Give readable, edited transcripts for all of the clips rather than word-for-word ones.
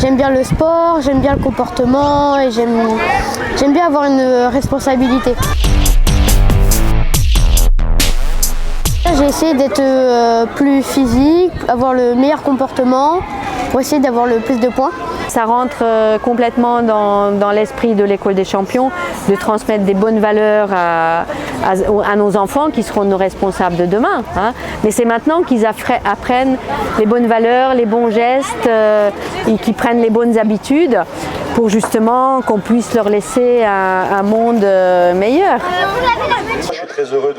J'aime bien le sport, j'aime bien le comportement et j'aime bien avoir une responsabilité. J'ai essayé d'être plus physique, avoir le meilleur comportement pour essayer d'avoir le plus de points. Ça rentre complètement dans l'esprit de l'école des champions, de transmettre des bonnes valeurs à nos enfants qui seront nos responsables de demain. Hein. Mais c'est maintenant qu'ils apprennent les bonnes valeurs, les bons gestes et qu'ils prennent les bonnes habitudes pour justement qu'on puisse leur laisser un monde meilleur. Je suis très heureux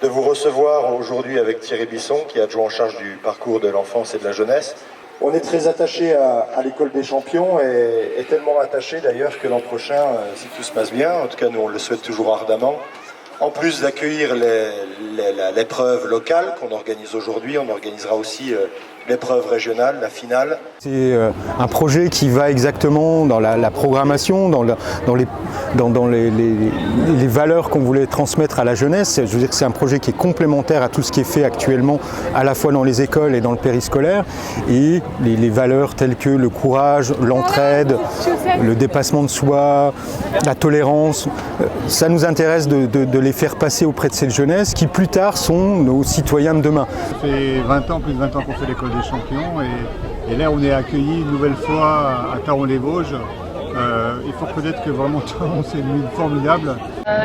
de vous recevoir aujourd'hui avec Thierry Bisson, qui est adjoint en charge du parcours de l'enfance et de la jeunesse. On est très attaché à l'école des champions et tellement attaché d'ailleurs que l'an prochain, si tout se passe bien, en tout cas nous on le souhaite toujours ardemment, en plus d'accueillir l'épreuve locale qu'on organise aujourd'hui, on organisera aussi l'épreuve régionale, la finale. C'est un projet qui va exactement dans la programmation, dans les valeurs qu'on voulait transmettre à la jeunesse. Je veux dire que c'est un projet qui est complémentaire à tout ce qui est fait actuellement, à la fois dans les écoles et dans le périscolaire. Et les valeurs telles que le courage, l'entraide, le dépassement de soi, la tolérance, ça nous intéresse de les faire passer auprès de cette jeunesse qui plus tard sont nos citoyens de demain. Ça fait 20 ans, plus de 20 ans qu'on fait l'école des champions et là on est accueillis une nouvelle fois à Taron-les-Vosges. Il faut reconnaître que vraiment Taron c'est une ville formidable.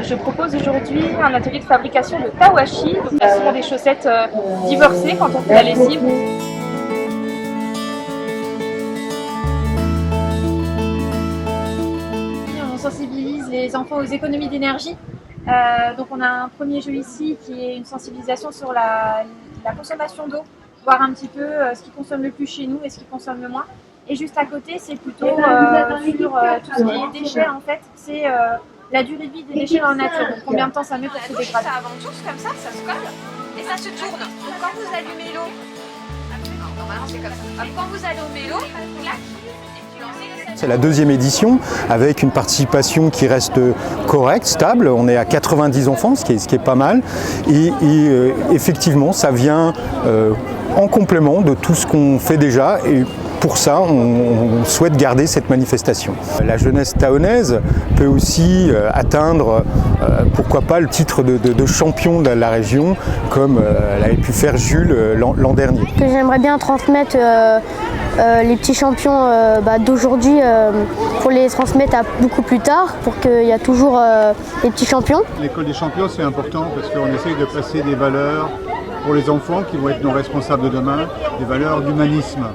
Je propose aujourd'hui un atelier de fabrication de tawashi. Ce sont des chaussettes divorcées quand on fait la lessive. On sensibilise les enfants aux économies d'énergie. Donc on a un premier jeu ici qui est une sensibilisation sur la consommation d'eau, voir un petit peu ce qui consomme le plus chez nous et ce qui consomme le moins. Et juste à côté, c'est plutôt sur tout ce qui est déchets en fait, c'est la durée de vie des déchets dans la nature. Donc combien de temps ça met pour se dégrader. Ça avance tous comme ça se colle et ça se tourne. Donc quand vous allumez l'eau, normalement c'est comme ça. Quand vous allumez l'eau, clac. C'est la deuxième édition avec une participation qui reste correcte, stable. On est à 90 enfants, ce qui est pas mal. Et effectivement, ça vient en complément de tout ce qu'on fait déjà. Et pour ça, on souhaite garder cette manifestation. La jeunesse taonnaise peut aussi atteindre, pourquoi pas, le titre de champion de la région, comme l'avait pu faire Jules l'an dernier. J'aimerais bien transmettre les petits champions d'aujourd'hui pour les transmettre à beaucoup plus tard, pour qu'il y a toujours les petits champions. L'école des champions c'est important parce qu'on essaye de passer des valeurs pour les enfants qui vont être nos responsables de demain, des valeurs d'humanisme.